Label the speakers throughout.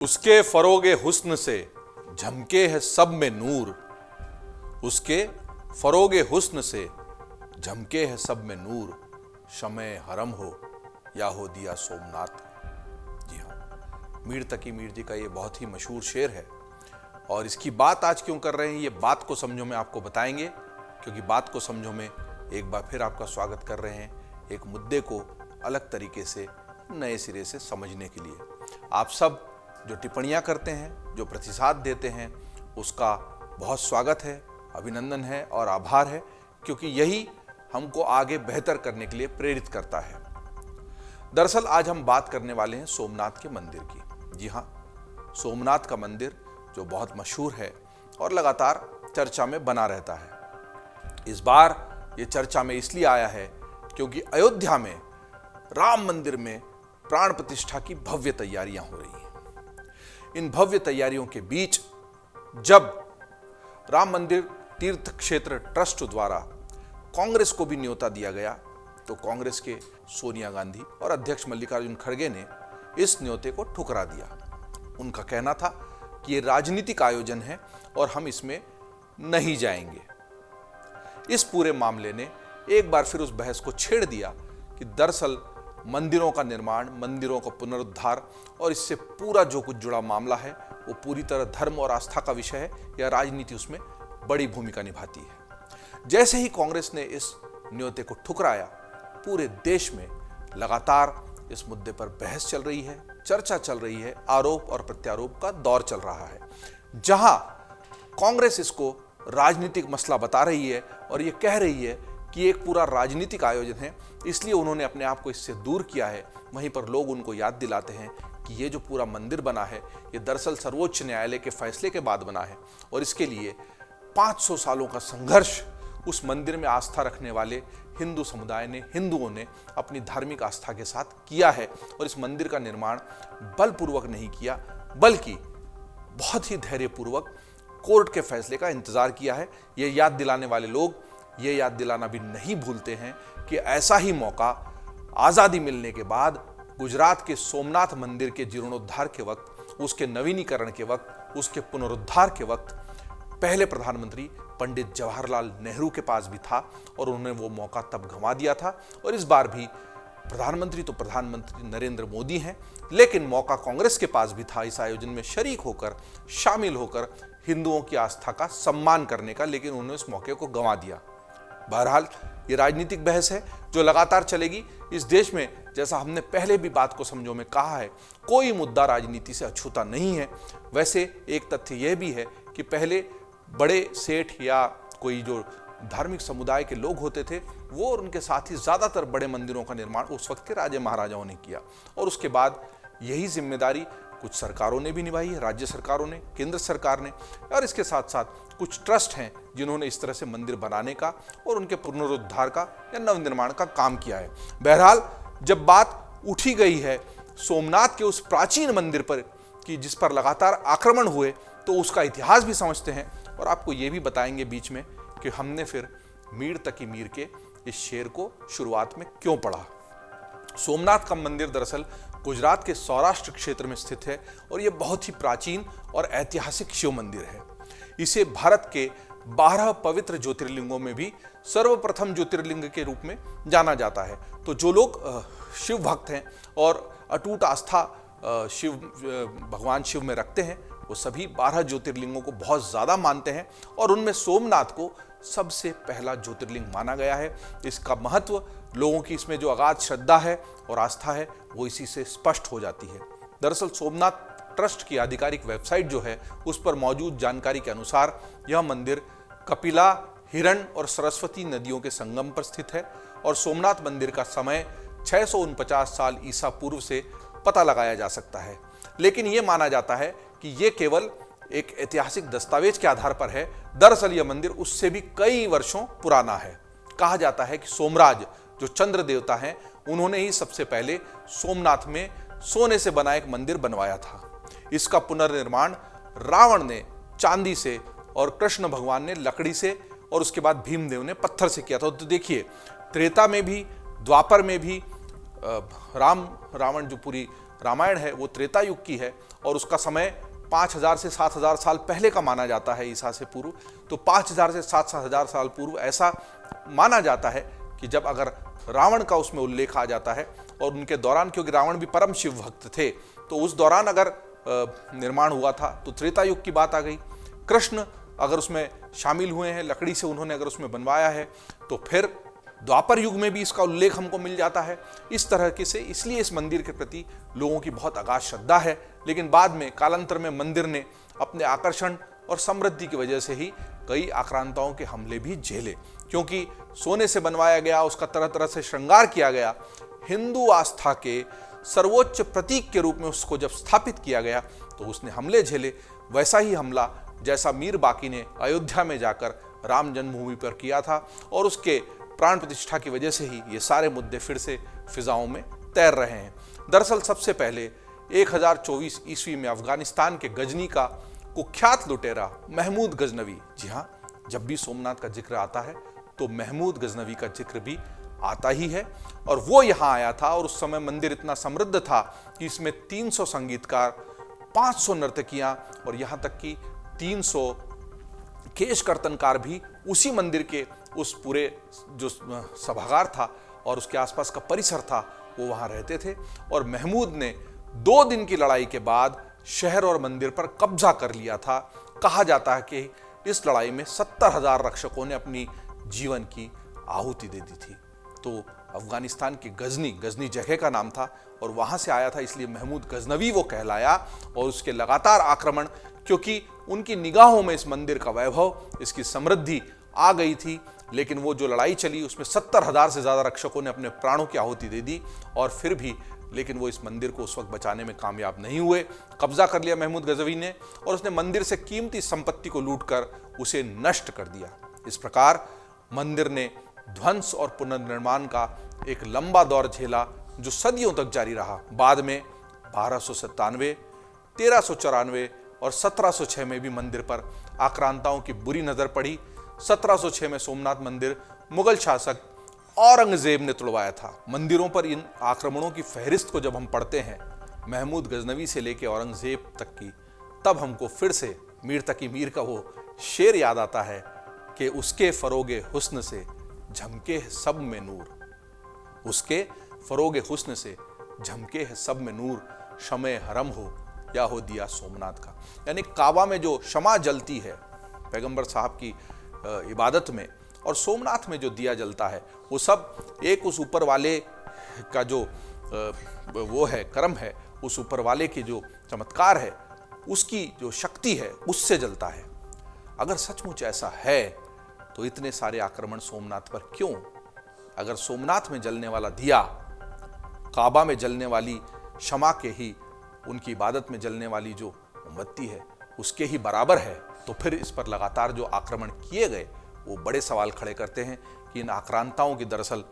Speaker 1: उसके फरोगे हुस्न से झमके है सब में नूर। उसके फरोगे हुस्न से झमके है सब में नूर। शमे हरम हो या हो दिया सोमनाथ। जी हाँ, मीर तकी मीर जी का ये बहुत ही मशहूर शेर है और इसकी बात आज क्यों कर रहे हैं, ये बात को समझो में आपको बताएंगे, क्योंकि बात को समझो में एक बार फिर आपका स्वागत कर रहे हैं एक मुद्दे को अलग तरीके से नए सिरे से समझने के लिए। आप सब जो टिप्पणियां करते हैं, जो प्रतिसाद देते हैं, उसका बहुत स्वागत है, अभिनंदन है और आभार है, क्योंकि यही हमको आगे बेहतर करने के लिए प्रेरित करता है। दरअसल आज हम बात करने वाले हैं सोमनाथ के मंदिर की। जी हाँ, सोमनाथ का मंदिर जो बहुत मशहूर है और लगातार चर्चा में बना रहता है। इस बार ये चर्चा में इसलिए आया है क्योंकि अयोध्या में राम मंदिर में प्राण प्रतिष्ठा की भव्य तैयारियां हो रही हैं। इन भव्य तैयारियों के बीच जब राम मंदिर तीर्थ क्षेत्र ट्रस्ट द्वारा कांग्रेस को भी न्योता दिया गया, तो कांग्रेस के सोनिया गांधी और अध्यक्ष मल्लिकार्जुन खड़गे ने इस न्योते को ठुकरा दिया। उनका कहना था कि ये राजनीतिक आयोजन है और हम इसमें नहीं जाएंगे। इस पूरे मामले ने एक बार फिर उस बहस को छेड़ दिया कि दरअसल मंदिरों का निर्माण, मंदिरों का पुनरुद्धार और इससे पूरा जो कुछ जुड़ा मामला है वो पूरी तरह धर्म और आस्था का विषय है या राजनीति उसमें बड़ी भूमिका निभाती है। जैसे ही कांग्रेस ने इस न्योते को ठुकराया, पूरे देश में लगातार इस मुद्दे पर बहस चल रही है, चर्चा चल रही है, आरोप और प्रत्यारोप का दौर चल रहा है। जहां कांग्रेस इसको राजनीतिक मसला बता रही है और ये कह रही है कि एक पूरा राजनीतिक आयोजन है, इसलिए उन्होंने अपने आप को इससे दूर किया है, वहीं पर लोग उनको याद दिलाते हैं कि ये जो पूरा मंदिर बना है ये दरअसल सर्वोच्च न्यायालय के फैसले के बाद बना है और इसके लिए 500 सालों का संघर्ष उस मंदिर में आस्था रखने वाले हिंदू समुदाय ने, हिंदुओं ने अपनी धार्मिक आस्था के साथ किया है और इस मंदिर का निर्माण बलपूर्वक नहीं किया, बल्कि बहुत ही धैर्यपूर्वक कोर्ट के फैसले का इंतजार किया है। ये याद दिलाने वाले लोग ये याद दिलाना भी नहीं भूलते हैं कि ऐसा ही मौका आज़ादी मिलने के बाद गुजरात के सोमनाथ मंदिर के जीर्णोद्धार के वक्त, उसके नवीनीकरण के वक्त, उसके पुनरुद्धार के वक्त पहले प्रधानमंत्री पंडित जवाहरलाल नेहरू के पास भी था और उन्होंने वो मौका तब गंवा दिया था। और इस बार भी प्रधानमंत्री तो प्रधानमंत्री नरेंद्र मोदी हैं, लेकिन मौका कांग्रेस के पास भी था इस आयोजन में शरीक होकर, शामिल होकर हिंदुओं की आस्था का सम्मान करने का, लेकिन उन्होंने इस मौके को गंवा दिया। बहरहाल ये राजनीतिक बहस है जो लगातार चलेगी इस देश में। जैसा हमने पहले भी बात को समझो में कहा है, कोई मुद्दा राजनीति से अछूता नहीं है। वैसे एक तथ्य यह भी है कि पहले बड़े सेठ या कोई जो धार्मिक समुदाय के लोग होते थे वो और उनके साथ ही ज़्यादातर बड़े मंदिरों का निर्माण उस वक्त के राजे महाराजाओं ने किया और उसके बाद यही जिम्मेदारी कुछ सरकारों ने भी निभाई है, राज्य सरकारों ने, केंद्र सरकार ने, और इसके साथ साथ कुछ ट्रस्ट हैं जिन्होंने इस तरह से मंदिर बनाने का और उनके पुनरुद्धार का या नवनिर्माण का काम किया है। बहरहाल जब बात उठी गई है सोमनाथ के उस प्राचीन मंदिर पर कि जिस पर लगातार आक्रमण हुए, तो उसका इतिहास भी समझते हैं और आपको ये भी बताएंगे बीच में कि हमने फिर मीर तकी मीर के इस शेर को शुरुआत में क्यों पढ़ा। सोमनाथ का मंदिर दरअसल गुजरात के सौराष्ट्र क्षेत्र में स्थित है और यह बहुत ही प्राचीन और ऐतिहासिक शिव मंदिर है। इसे भारत के 12 पवित्र ज्योतिर्लिंगों में भी सर्वप्रथम ज्योतिर्लिंग के रूप में जाना जाता है। तो जो लोग शिव भक्त हैं और अटूट आस्था भगवान शिव में रखते हैं, वो सभी 12 ज्योतिर्लिंगों को बहुत ज़्यादा मानते हैं और उनमें सोमनाथ को सबसे पहला ज्योतिर्लिंग माना गया है। इसका महत्व, लोगों की इसमें जो अगाध श्रद्धा है और आस्था है, वो इसी से स्पष्ट हो जाती है। दरअसल सोमनाथ ट्रस्ट की आधिकारिक वेबसाइट जो है, उस पर मौजूद जानकारी के अनुसार यह मंदिर कपिला, हिरण और सरस्वती नदियों के संगम पर स्थित है और सोमनाथ मंदिर का समय 649 साल ईसा पूर्व से पता लगाया जा सकता है। लेकिन ये माना जाता है कि ये केवल एक ऐतिहासिक दस्तावेज के आधार पर है। दरअसल यह मंदिर उससे भी कई वर्षों पुराना है। कहा जाता है कि सोमराज जो चंद्र देवता हैं, उन्होंने ही सबसे पहले सोमनाथ में सोने से बना एक मंदिर बनवाया था। इसका पुनर्निर्माण रावण ने चांदी से और कृष्ण भगवान ने लकड़ी से और उसके बाद भीमदेव ने पत्थर से किया था। तो देखिए, त्रेता में भी, द्वापर में भी रावण जो पूरी रामायण है वो त्रेता युग की है और उसका समय 5000 से 7000 साल पहले का माना जाता है ईसा से पूर्व। तो 5000 से 7000 साल पूर्व ऐसा माना जाता है कि जब अगर रावण का उसमें उल्लेख आ जाता है और उनके दौरान, क्योंकि रावण भी परम शिव भक्त थे, तो उस दौरान अगर निर्माण हुआ था तो त्रेता युग की बात आ गई। कृष्ण अगर उसमें शामिल हुए हैं, लकड़ी से उन्होंने अगर उसमें बनवाया है, तो फिर द्वापर युग में भी इसका उल्लेख हमको मिल जाता है। इस तरह के से इसलिए इस मंदिर के प्रति लोगों की बहुत अगाध श्रद्धा है। लेकिन बाद में कालांतर में मंदिर ने अपने आकर्षण और समृद्धि की वजह से ही कई आक्रांताओं के हमले भी झेले, क्योंकि सोने से बनवाया गया, उसका तरह तरह से श्रृंगार किया गया। हिंदू आस्था के सर्वोच्च प्रतीक के रूप में उसको जब स्थापित किया गया तो उसने हमले झेले। वैसा ही हमला जैसा मीर बाकी ने अयोध्या में जाकर राम जन्मभूमि पर किया था, और उसके प्राण प्रतिष्ठा की वजह से ही ये सारे मुद्दे फिर से फिजाओं में तैर रहे हैं। दरअसल सबसे पहले 1024 ईस्वी में अफगानिस्तान के गजनी का कुख्यात लुटेरा महमूद गजनवी, जी हाँ, जब भी सोमनाथ का जिक्र आता है तो महमूद गजनवी का जिक्र भी आता ही है, और वो यहाँ आया था। और उस समय मंदिर इतना समृद्ध था कि इसमें 300 संगीतकार, 500 नर्तकियां और यहाँ तक कि 300 केश कर्तनकार भी उसी मंदिर के उस पूरे जो सभागार था और उसके आसपास का परिसर था वो वहाँ रहते थे। और महमूद ने 2 दिन की लड़ाई के बाद शहर और मंदिर पर कब्जा कर लिया था। कहा जाता है कि इस लड़ाई में 70,000 रक्षकों ने अपनी जीवन की आहुति दे दी थी। तो अफगानिस्तान के गजनी जगह का नाम था और वहां से आया था, इसलिए महमूद गजनवी वो कहलाया। और उसके लगातार आक्रमण, क्योंकि उनकी निगाहों में इस मंदिर का वैभव, इसकी समृद्धि आ गई थी, लेकिन वो जो लड़ाई चली उसमें 70,000 से ज़्यादा रक्षकों ने अपने प्राणों की आहुति दे दी, और फिर भी लेकिन वो इस मंदिर को उस वक्त बचाने में कामयाब नहीं हुए। कब्जा कर लिया महमूद गजनवी ने और उसने मंदिर से कीमती संपत्ति को लूटकर उसे नष्ट कर दिया। इस प्रकार मंदिर ने ध्वंस और पुनर्निर्माण का एक लंबा दौर झेला जो सदियों तक जारी रहा। बाद में 1297, 1394 और 1706 में भी मंदिर पर आक्रांताओं की बुरी नजर पड़ी। 1706 में सोमनाथ मंदिर मुगल शासक औरंगजेब ने तुड़वाया था। मंदिरों पर इन आक्रमणों की फहरिस्त को जब हम पढ़ते हैं, महमूद गजनवी से लेकर औरंगजेब तक की, तब हमको फिर से मीर तकी मीर का वो शेर याद आता है कि उसके फरोगे हुस्न से झमके है सब में नूर, उसके फरोगे हुस्न से झमके है सब में नूर, शमे हरम हो या हो दिया सोमनाथ का। यानी काबा में जो शमा जलती है पैगंबर साहब की इबादत में, और सोमनाथ में जो दिया जलता है, वो सब एक उस ऊपर वाले का जो वो है कर्म है, उस ऊपर वाले की जो चमत्कार है, उसकी जो शक्ति है, उससे जलता है। अगर सचमुच ऐसा है तो इतने सारे आक्रमण सोमनाथ पर क्यों? अगर सोमनाथ में जलने वाला दिया काबा में जलने वाली शमा के ही, उनकी इबादत में जलने वाली जो मोमबत्ती है उसके ही बराबर है, तो फिर इस पर लगातार जो आक्रमण किए गए वो बड़े सवाल खड़े करते हैं कि इन आक्रांताओं की दरअसल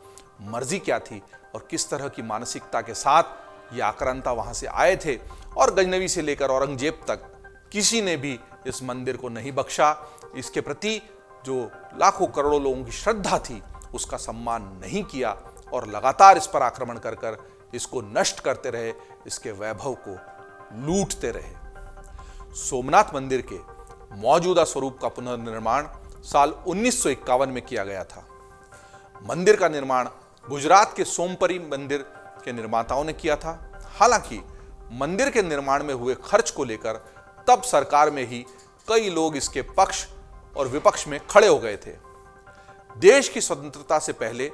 Speaker 1: मर्जी क्या थी और किस तरह की मानसिकता के साथ ये आक्रांता वहां से आए थे। और गजनवी से लेकर औरंगजेब तक किसी ने भी इस मंदिर को नहीं बख्शा। इसके प्रति जो लाखों करोड़ों लोगों की श्रद्धा थी उसका सम्मान नहीं किया और लगातार इस पर आक्रमण कर कर इसको नष्ट करते रहे, इसके वैभव को लूटते रहे। सोमनाथ मंदिर के मौजूदा स्वरूप का पुनर्निर्माण साल 1951 में किया गया था। मंदिर का निर्माण गुजरात के सोमपरी मंदिर के निर्माताओं ने किया था। हालांकि मंदिर के निर्माण में हुए खर्च को लेकर तब सरकार में ही कई लोग इसके पक्ष और विपक्ष में खड़े हो गए थे। देश की स्वतंत्रता से पहले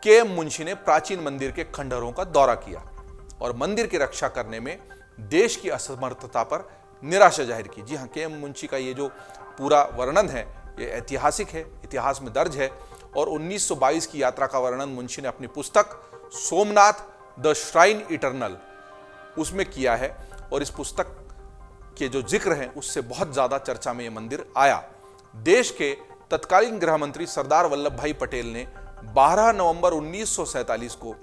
Speaker 1: के.एम. मुंशी ने प्राचीन मंदिर के खंडहरों का दौरा किया और मंदिर की रक्षा करने में देश की असमर्थता पर निराशा जाहिर की। जी हाँ, के.एम. मुंशी का ये जो पूरा वर्णन है ये ऐतिहासिक है, इतिहास में दर्ज है, और 1922 की यात्रा का वर्णन मुंशी ने अपनी पुस्तक सोमनाथ द श्राइन इटर्नल उसमें किया है। और इस पुस्तक के जो जिक्र हैं उससे बहुत ज्यादा चर्चा में ये मंदिर आया। देश के तत्कालीन गृह मंत्री सरदार वल्लभ भाई पटेल ने 12 नवंबर 1947 को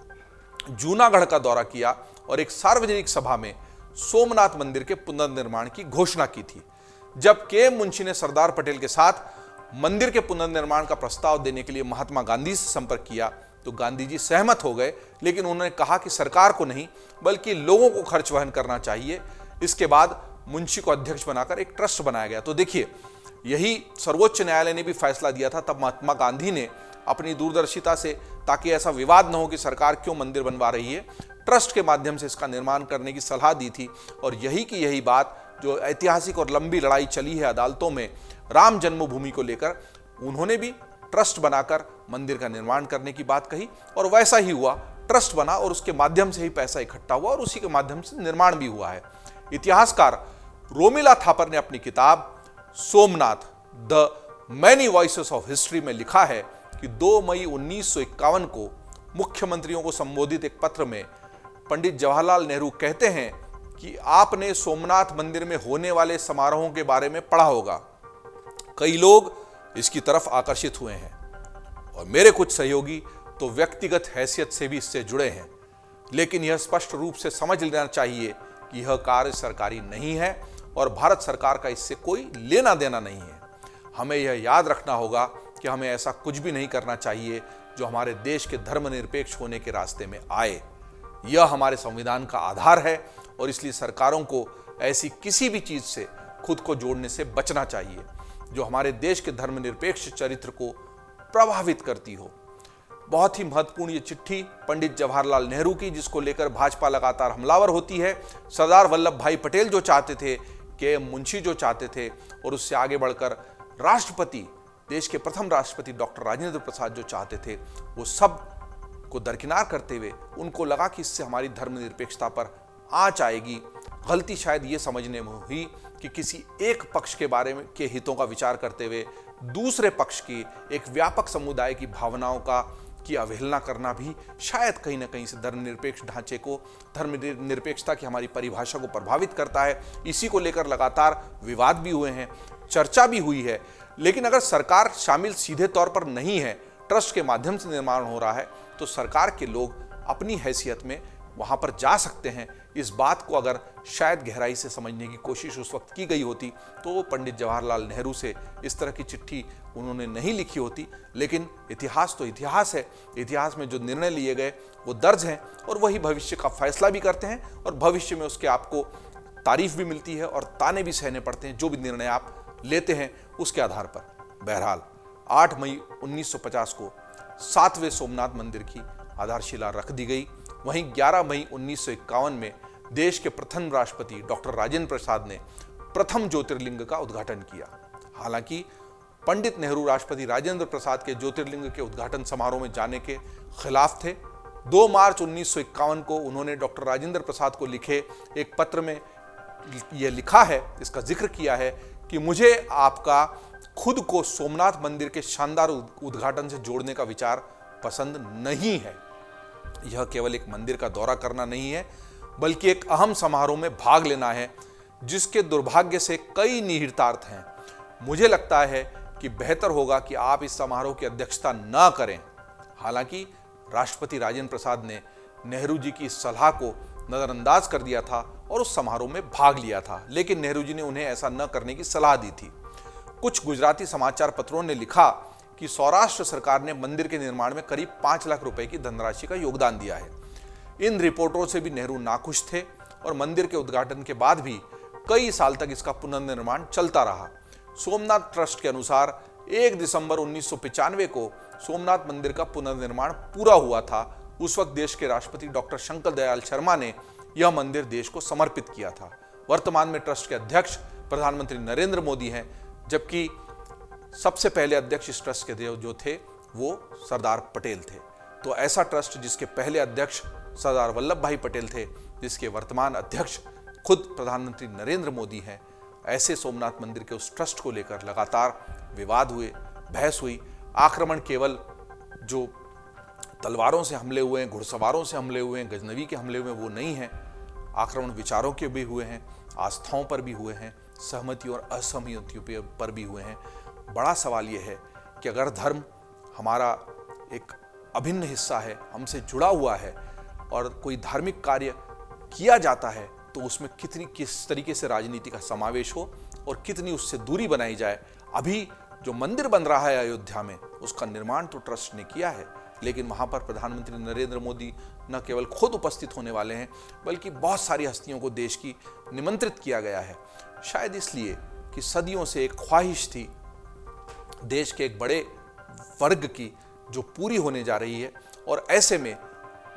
Speaker 1: जूनागढ़ का दौरा किया और एक सार्वजनिक सभा में सोमनाथ मंदिर के पुनर्निर्माण की घोषणा की थी। जब के.एम. मुंशी ने सरदार पटेल के साथ मंदिर के पुनर्निर्माण का प्रस्ताव देने के लिए महात्मा गांधी से संपर्क किया तो गांधी जी सहमत हो गए, लेकिन उन्होंने कहा कि सरकार को नहीं बल्कि लोगों को खर्च वहन करना चाहिए। इसके बाद मुंशी को अध्यक्ष बनाकर एक ट्रस्ट बनाया गया। तो देखिए, यही सर्वोच्च न्यायालय ने भी फैसला दिया था। तब महात्मा गांधी ने अपनी दूरदर्शिता से, ताकि ऐसा विवाद न हो कि सरकार क्यों मंदिर बनवा रही है, ट्रस्ट के माध्यम से इसका निर्माण करने की सलाह दी थी। और यही की यही बात जो ऐतिहासिक और लंबी लड़ाई चली है अदालतों में राम जन्मभूमि को लेकर, उन्होंने भी ट्रस्ट बनाकर मंदिर का निर्माण करने की बात कही और वैसा ही हुआ। ट्रस्ट बना और उसके माध्यम से ही पैसा इकट्ठा हुआ और उसी के माध्यम से निर्माण भी हुआ है। इतिहासकार रोमिला थापर ने अपनी किताब Somnath the many voices of history में लिखा है कि 2 मई 1951 को मुख्यमंत्रियों को संबोधित एक पत्र में पंडित जवाहरलाल नेहरू कहते हैं कि आपने सोमनाथ मंदिर में होने वाले समारोहों के बारे में पढ़ा होगा। कई लोग इसकी तरफ आकर्षित हुए हैं और मेरे कुछ सहयोगी तो व्यक्तिगत हैसियत से भी इससे जुड़े हैं, लेकिन यह स्पष्ट रूप से समझ लेना चाहिए कि यह कार्य सरकारी नहीं है और भारत सरकार का इससे कोई लेना देना नहीं है। हमें यह याद रखना होगा कि हमें ऐसा कुछ भी नहीं करना चाहिए जो हमारे देश के धर्मनिरपेक्ष होने के रास्ते में आए। यह हमारे संविधान का आधार है और इसलिए सरकारों को ऐसी किसी भी चीज से खुद को जोड़ने से बचना चाहिए जो हमारे देश के धर्मनिरपेक्ष चरित्र को प्रभावित करती हो। बहुत ही महत्वपूर्ण ये चिट्ठी पंडित जवाहरलाल नेहरू की, जिसको लेकर भाजपा लगातार हमलावर होती है। सरदार वल्लभ भाई पटेल जो चाहते थे, के मुंशी जो चाहते थे, और उससे आगे बढ़कर राष्ट्रपति, देश के प्रथम राष्ट्रपति डॉक्टर राजेंद्र प्रसाद जो चाहते थे, वो सब को दरकिनार करते हुए उनको लगा कि इससे हमारी धर्मनिरपेक्षता पर आंच आएगी। गलती शायद ये समझने में हुई कि किसी एक पक्ष के बारे में के हितों का विचार करते हुए दूसरे पक्ष की एक व्यापक समुदाय की भावनाओं की अवहेलना करना भी शायद कहीं ना कहीं से धर्मनिरपेक्ष ढांचे को, धर्मनिरपेक्षता की हमारी परिभाषा को प्रभावित करता है। इसी को लेकर लगातार विवाद भी हुए हैं, चर्चा भी हुई है। लेकिन अगर सरकार शामिल सीधे तौर पर नहीं है, ट्रस्ट के माध्यम से निर्माण हो रहा है, तो सरकार के लोग अपनी हैसियत में वहां पर जा सकते हैं। इस बात को अगर शायद गहराई से समझने की कोशिश उस वक्त की गई होती तो पंडित जवाहरलाल नेहरू से इस तरह की चिट्ठी उन्होंने नहीं लिखी होती। लेकिन इतिहास तो इतिहास है, इतिहास में जो निर्णय लिए गए वो दर्ज हैं और वही भविष्य का फैसला भी करते हैं और भविष्य में उसके आपको तारीफ भी मिलती है और ताने भी सहने पड़ते हैं जो भी निर्णय आप लेते हैं उसके आधार पर। बहरहाल 8 मई 1950 को 7वें सोमनाथ मंदिर की आधारशिला रख दी गई। वहीं 11 मई 1951 में देश के प्रथम राष्ट्रपति डॉक्टर राजेंद्र प्रसाद ने प्रथम ज्योतिर्लिंग का उद्घाटन किया। हालांकि पंडित नेहरू राष्ट्रपति राजेंद्र प्रसाद के ज्योतिर्लिंग के उद्घाटन समारोह में जाने के खिलाफ थे। 2 मार्च 1951 को उन्होंने डॉक्टर राजेंद्र प्रसाद को लिखे एक पत्र में यह लिखा है, इसका जिक्र किया है कि मुझे आपका खुद को सोमनाथ मंदिर के शानदार उद्घाटन से जोड़ने का विचार पसंद नहीं है। यह केवल एक मंदिर का दौरा करना नहीं है, बल्कि एक अहम समारोह में भाग लेना है जिसके दुर्भाग्य से कई निहितार्थ हैं। मुझे लगता है कि बेहतर होगा कि आप इस समारोह की अध्यक्षता न करें। हालांकि राष्ट्रपति राजेंद्र प्रसाद ने नेहरू जी की इस सलाह को नजरअंदाज कर दिया था और उस समारोह में भाग लिया था, लेकिन नेहरू जी ने उन्हें ऐसा न करने की सलाह दी थी। कुछ गुजराती समाचार पत्रों ने लिखा कि सौराष्ट्र सरकार ने मंदिर के निर्माण में करीब 5 लाख रुपए की धनराशि का योगदान दिया है। इन रिपोर्टों से भी नेहरू नाखुश थे और मंदिर के उद्घाटन के बाद भी कई साल तक इसका पुनर्निर्माण चलता रहा। सोमनाथ ट्रस्ट के अनुसार 1 दिसंबर 1995 को सोमनाथ मंदिर का पुनर्निर्माण पूरा हुआ था। उस वक्त देश के राष्ट्रपति डॉक्टर शंकर दयाल शर्मा ने यह मंदिर देश को समर्पित किया था। वर्तमान में ट्रस्ट के अध्यक्ष प्रधानमंत्री नरेंद्र मोदी हैं, जबकि सबसे पहले अध्यक्ष इस ट्रस्ट के जो थे वो सरदार पटेल थे। तो ऐसा ट्रस्ट जिसके पहले अध्यक्ष सरदार वल्लभ भाई पटेल थे, जिसके वर्तमान अध्यक्ष खुद प्रधानमंत्री नरेंद्र मोदी हैं, ऐसे सोमनाथ मंदिर के उस ट्रस्ट को लेकर लगातार विवाद हुए, बहस हुई। आक्रमण केवल जो तलवारों से हमले हुए हैं, घुड़सवारों से हमले हुए हैं, गजनवी के हमले हुए हैं, वो नहीं हैं। आक्रमण विचारों के भी हुए हैं, आस्थाओं पर भी हुए हैं, सहमतियों और असहमतियों पर भी हुए हैं। बड़ा सवाल यह है कि अगर धर्म हमारा एक अभिन्न हिस्सा है, हमसे जुड़ा हुआ है और कोई धार्मिक कार्य किया जाता है तो उसमें किस तरीके से राजनीति का समावेश हो और कितनी उससे दूरी बनाई जाए। अभी जो मंदिर बन रहा है अयोध्या में, उसका निर्माण तो ट्रस्ट ने किया है, लेकिन वहाँ पर प्रधानमंत्री नरेंद्र मोदी न केवल खुद उपस्थित होने वाले हैं, बल्कि बहुत सारी हस्तियों को देश की निमंत्रित किया गया है। शायद इसलिए कि सदियों से एक ख्वाहिश थी देश के एक बड़े वर्ग की, जो पूरी होने जा रही है। और ऐसे में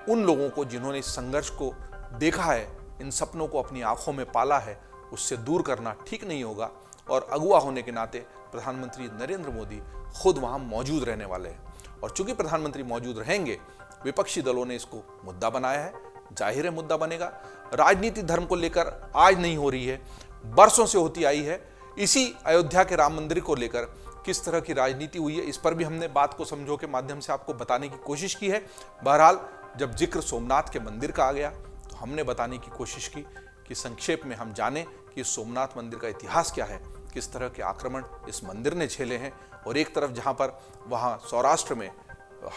Speaker 1: उन लोगों को जिन्होंने इस संघर्ष को देखा है, इन सपनों को अपनी आंखों में पाला है, उससे दूर करना ठीक नहीं होगा। और अगुवा होने के नाते प्रधानमंत्री नरेंद्र मोदी खुद वहां मौजूद रहने वाले हैं। और चूंकि प्रधानमंत्री मौजूद रहेंगे, विपक्षी दलों ने इसको मुद्दा बनाया है, जाहिर है मुद्दा बनेगा। राजनीति धर्म को लेकर आज नहीं हो रही है, बरसों से होती आई है। इसी अयोध्या के राम मंदिर को लेकर किस तरह की राजनीति हुई है, इस पर भी हमने बात को समझो के माध्यम से आपको बताने की कोशिश की है। बहरहाल, जब जिक्र सोमनाथ के मंदिर का आ गया तो हमने बताने की कोशिश की कि संक्षेप में हम जाने कि सोमनाथ मंदिर का इतिहास क्या है, किस तरह के आक्रमण इस मंदिर ने झेले हैं। और एक तरफ जहां पर वहां सौराष्ट्र में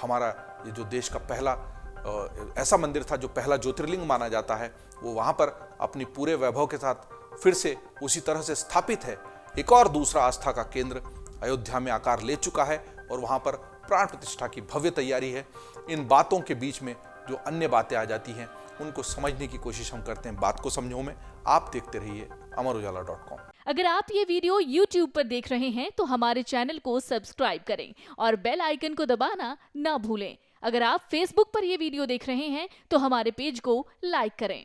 Speaker 1: हमारा ये जो देश का पहला ऐसा मंदिर था जो पहला ज्योतिर्लिंग माना जाता है, वो वहां पर अपनी पूरे वैभव के साथ फिर से उसी तरह से स्थापित है। एक और दूसरा आस्था का केंद्र अयोध्या में आकार ले चुका है और वहां पर प्राण प्रतिष्ठा की भव्य तैयारी है। इन बातों के बीच में जो अन्य बातें आ जाती हैं, उनको समझने की कोशिश हम करते हैं बात को समझो में। आप देखते रहिए amarujala.com।
Speaker 2: अगर आप ये वीडियो YouTube पर देख रहे हैं तो हमारे चैनल को सब्सक्राइब करें और बेल आइकन को दबाना ना भूलें। अगर आप Facebook पर ये वीडियो देख रहे हैं तो हमारे पेज को लाइक करें।